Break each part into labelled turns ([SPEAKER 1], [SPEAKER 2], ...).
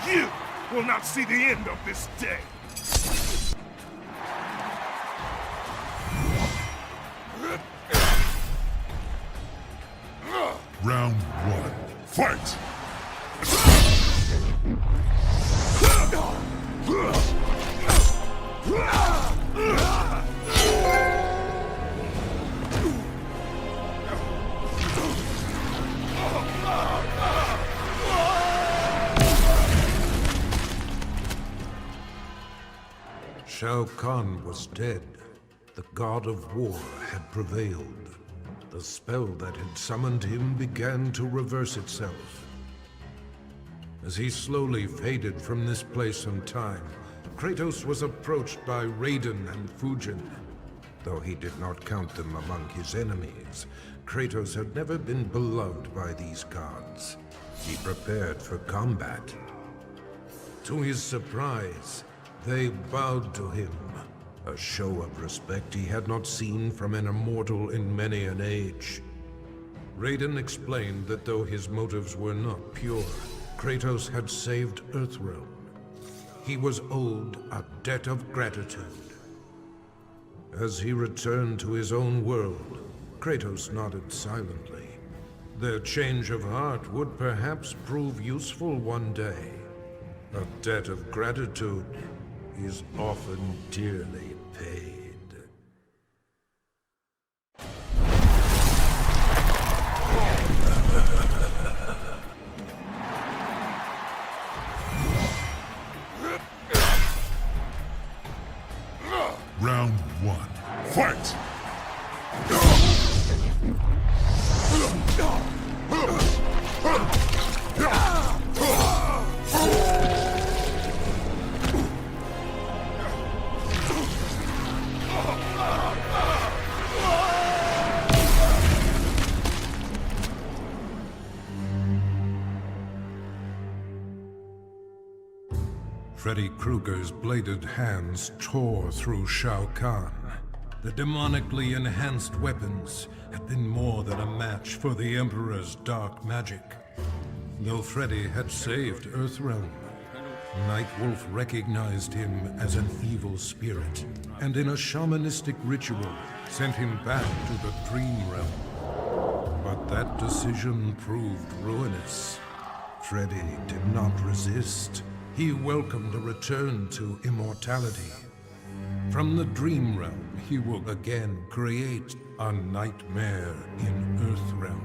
[SPEAKER 1] You will not see the end of this day.
[SPEAKER 2] Round 1. Fight!
[SPEAKER 3] Shao Kahn was dead. The god of war had prevailed. The spell that had summoned him began to reverse itself. As he slowly faded from this place and time, Kratos was approached by Raiden and Fujin. Though he did not count them among his enemies, Kratos had never been beloved by these gods. He prepared for combat. To his surprise, they bowed to him, a show of respect he had not seen from an immortal in many an age. Raiden explained that though his motives were not pure, Kratos had saved Earthrealm. He was owed a debt of gratitude. As he returned to his own world, Kratos nodded silently. Their change of heart would perhaps prove useful one day. A debt of gratitude is often dearly paid.
[SPEAKER 2] Round 1. Fight!
[SPEAKER 3] Freddy Krueger's bladed hands tore through Shao Kahn. The demonically enhanced weapons had been more than a match for the Emperor's dark magic. Though Freddy had saved Earthrealm, Nightwolf recognized him as an evil spirit, and in a shamanistic ritual, sent him back to the Dream Realm. But that decision proved ruinous. Freddy did not resist. He welcomed a return to immortality. From the Dream Realm, he will again create a nightmare in Earthrealm.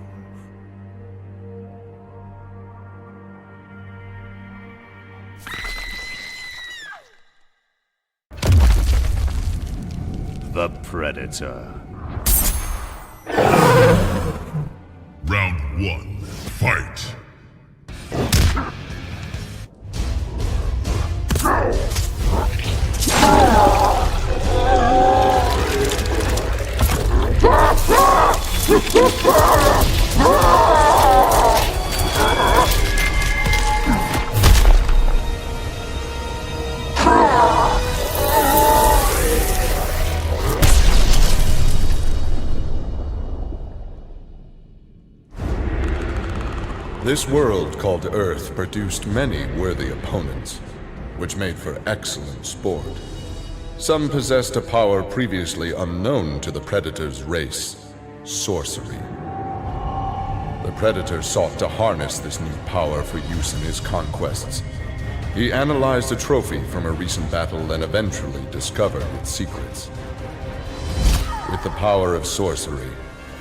[SPEAKER 4] The Predator.
[SPEAKER 2] Round 1. Fight!
[SPEAKER 5] This world called Earth produced many worthy opponents, which made for excellent sport. Some possessed a power previously unknown to the Predator's race, sorcery. The Predator sought to harness this new power for use in his conquests. He analyzed a trophy from a recent battle and eventually discovered its secrets. With the power of sorcery,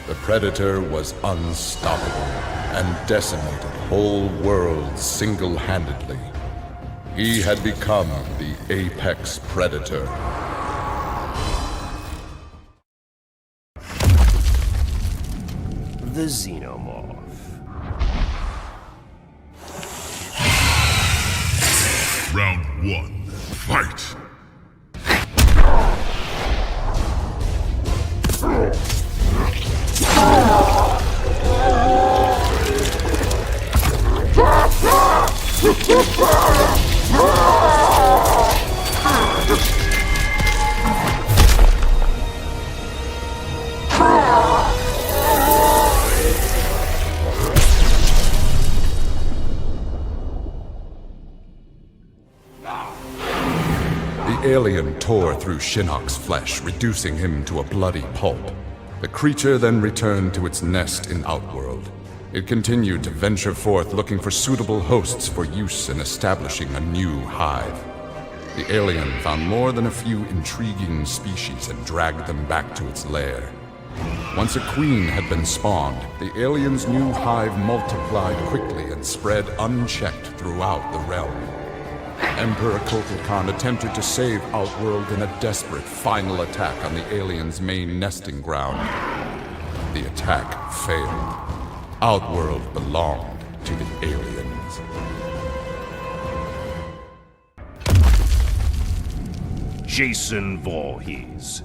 [SPEAKER 5] the Predator was unstoppable and decimated whole worlds single-handedly. He had become the apex predator.
[SPEAKER 4] The Xenomorph.
[SPEAKER 2] Round 1. Fight!
[SPEAKER 5] The alien tore through Shinnok's flesh, reducing him to a bloody pulp. The creature then returned to its nest in Outworld. It continued to venture forth looking for suitable hosts for use in establishing a new hive. The alien found more than a few intriguing species and dragged them back to its lair. Once a queen had been spawned, the alien's new hive multiplied quickly and spread unchecked throughout the realm. Emperor Kotal attempted to save Outworld in a desperate final attack on the alien's main nesting ground. The attack failed. Outworld belonged to the aliens.
[SPEAKER 4] Jason Voorhees.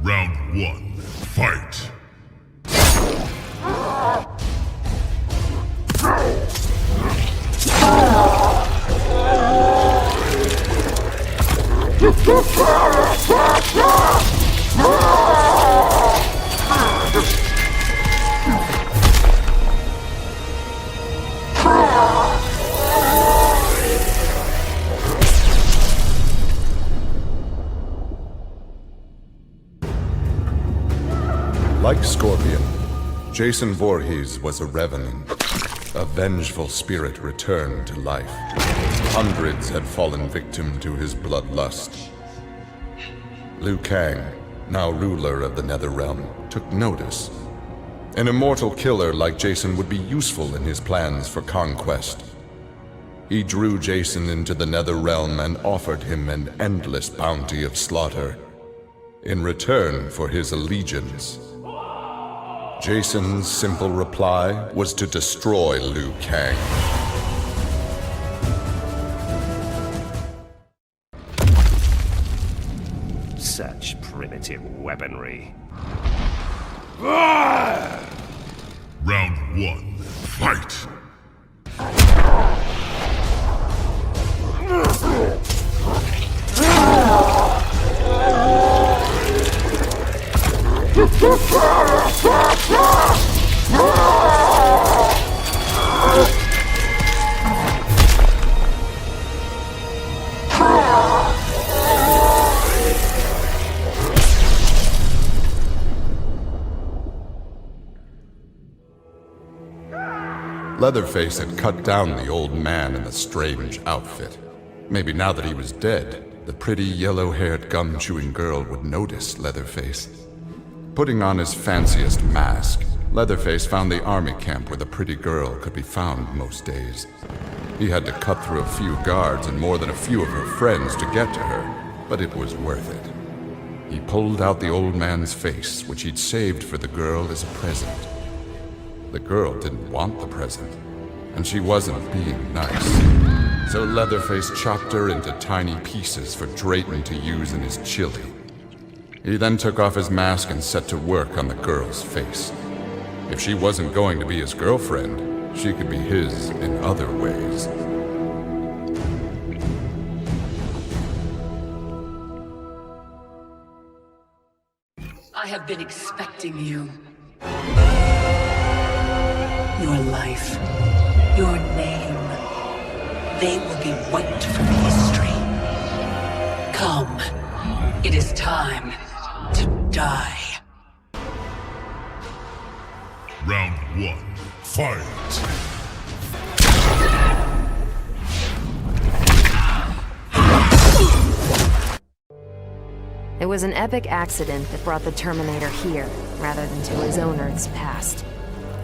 [SPEAKER 2] Round 1. Fight!
[SPEAKER 5] Like Scorpion, Jason Voorhees was a revenant. A vengeful spirit returned to life. Hundreds had fallen victim to his bloodlust. Liu Kang, now ruler of the Netherrealm, took notice. An immortal killer like Jason would be useful in his plans for conquest. He drew Jason into the Netherrealm and offered him an endless bounty of slaughter in return for his allegiance. Jason's simple reply was to destroy Liu Kang.
[SPEAKER 4] Such primitive weaponry.
[SPEAKER 2] Round 1. Fight!
[SPEAKER 5] Leatherface had cut down the old man in the strange outfit. Maybe now that he was dead, the pretty yellow-haired gum-chewing girl would notice Leatherface. Putting on his fanciest mask, Leatherface found the army camp where the pretty girl could be found most days. He had to cut through a few guards and more than a few of her friends to get to her, but it was worth it. He pulled out the old man's face, which he'd saved for the girl as a present. The girl didn't want the present, and she wasn't being nice. So Leatherface chopped her into tiny pieces for Drayton to use in his chili. He then took off his mask and set to work on the girl's face. If she wasn't going to be his girlfriend, she could be his in other ways.
[SPEAKER 6] I have been expecting you. Your life, your name, they will be wiped from history. Come, it is time to die.
[SPEAKER 2] Round 1. Fight!
[SPEAKER 7] It was an epic accident that brought the Terminator here, rather than to his own Earth's past.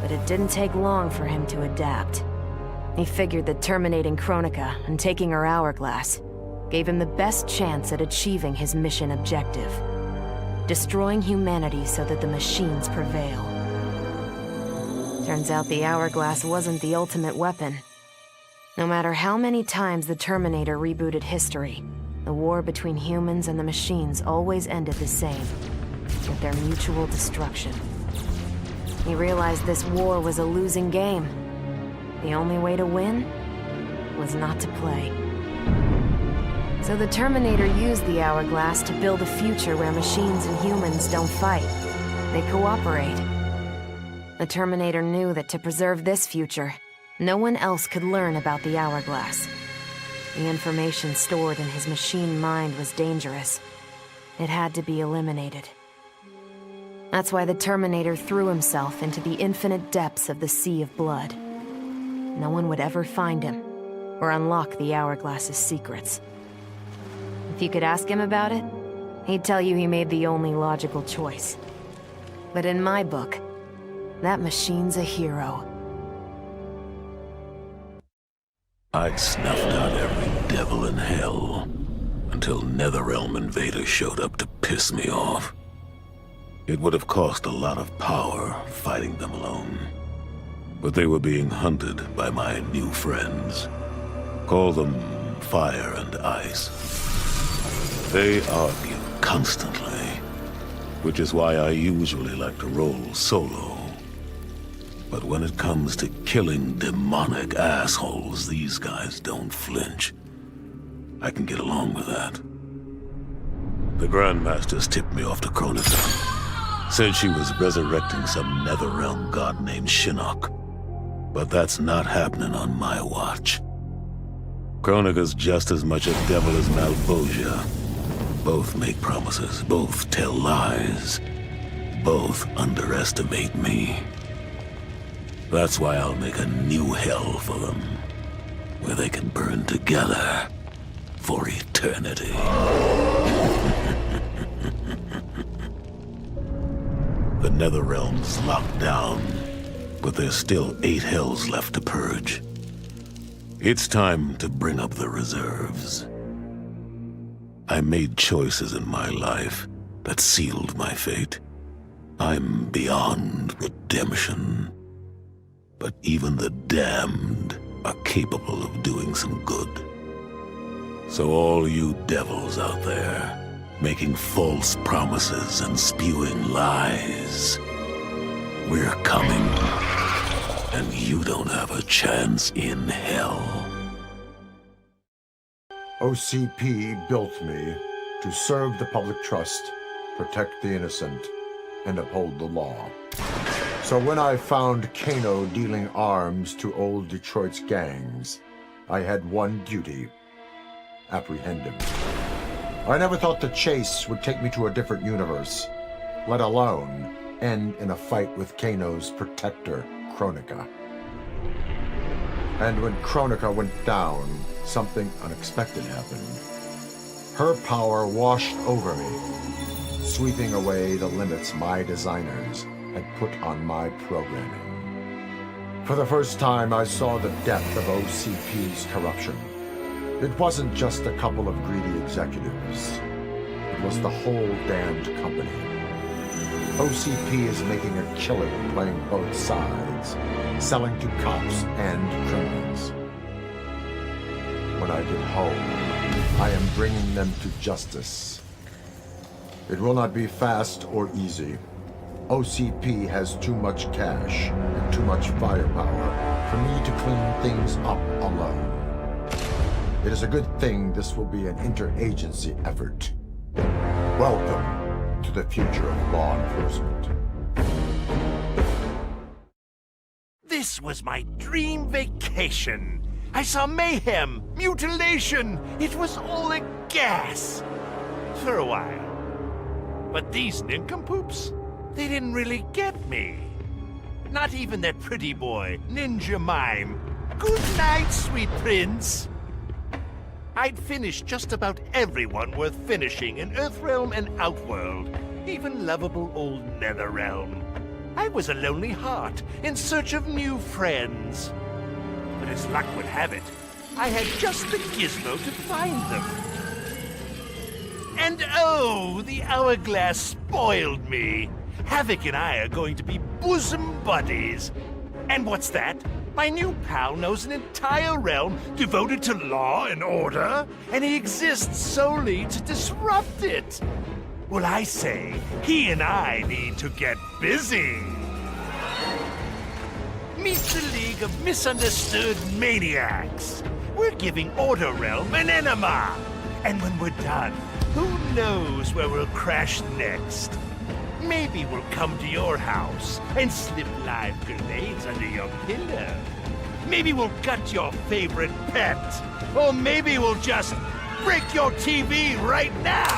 [SPEAKER 7] But it didn't take long for him to adapt. He figured that terminating Kronika and taking her hourglass gave him the best chance at achieving his mission objective: destroying humanity so that the machines prevail. Turns out the hourglass wasn't the ultimate weapon. No matter how many times the Terminator rebooted history, the war between humans and the machines always ended the same, with their mutual destruction. He realized this war was a losing game. The only way to win was not to play. So the Terminator used the hourglass to build a future where machines and humans don't fight. They cooperate. The Terminator knew that to preserve this future, No one else could learn about the hourglass. The information stored in his machine mind was dangerous. It had to be eliminated. That's why the Terminator threw himself into the infinite depths of the Sea of Blood. No one would ever find him, or unlock the hourglass's secrets. If you could ask him about it, he'd tell you he made the only logical choice. But in my book, that machine's a hero.
[SPEAKER 8] I'd snuffed out every devil in hell until Netherrealm invaders showed up to piss me off. It would have cost a lot of power fighting them alone. But they were being hunted by my new friends. Call them Fire and Ice. They argue constantly, which is why I usually like to roll solo. But when it comes to killing demonic assholes, these guys don't flinch. I can get along with that. The Grandmasters tipped me off to Kronika. Said she was resurrecting some Netherrealm god named Shinnok. But that's not happening on my watch. Kronika's just as much a devil as Malvosia. Both make promises, both tell lies, both underestimate me. That's why I'll make a new hell for them, where they can burn together for eternity. The Netherrealm's locked down, but there's still 8 hells left to purge. It's time to bring up the reserves. I made choices in my life that sealed my fate. I'm beyond redemption. But even the damned are capable of doing some good. So all you devils out there, making false promises and spewing lies, we're coming, and you don't have a chance in hell.
[SPEAKER 9] OCP built me to serve the public trust, protect the innocent, and uphold the law. So when I found Kano dealing arms to old Detroit's gangs, I had one duty: apprehend him. I never thought the chase would take me to a different universe, let alone end in a fight with Kano's protector, Kronika. And when Kronika went down, something unexpected happened. Her power washed over me, sweeping away the limits my designers had put on my programming. For the first time, I saw the depth of OCP's corruption. It wasn't just a couple of greedy executives. It was the whole damned company. OCP is making a killing playing both sides, selling to cops and criminals. When I get home, I am bringing them to justice. It will not be fast or easy. OCP has too much cash and too much firepower for me to clean things up alone. It is a good thing this will be an interagency effort. Welcome to the future of law enforcement.
[SPEAKER 10] This was my dream vacation. I saw mayhem, mutilation. It was all a gas. For a while. But these nincompoops, they didn't really get me. Not even that pretty boy, Ninja Mime. Good night, sweet prince. I'd finished just about everyone worth finishing in Earthrealm and Outworld, even lovable old Netherrealm. I was a lonely heart in search of new friends. But as luck would have it, I had just the gizmo to find them. And oh, the hourglass spoiled me. Havoc and I are going to be bosom buddies. And what's that? My new pal knows an entire realm devoted to law and order, and he exists solely to disrupt it. Well, I say, he and I need to get busy. Meet the League of Misunderstood Maniacs. We're giving Order Realm an enema. And when we're done, who knows where we'll crash next? Maybe we'll come to your house and slip live grenades under your pillow. Maybe we'll gut your favorite pet. Or maybe we'll just break your TV right now.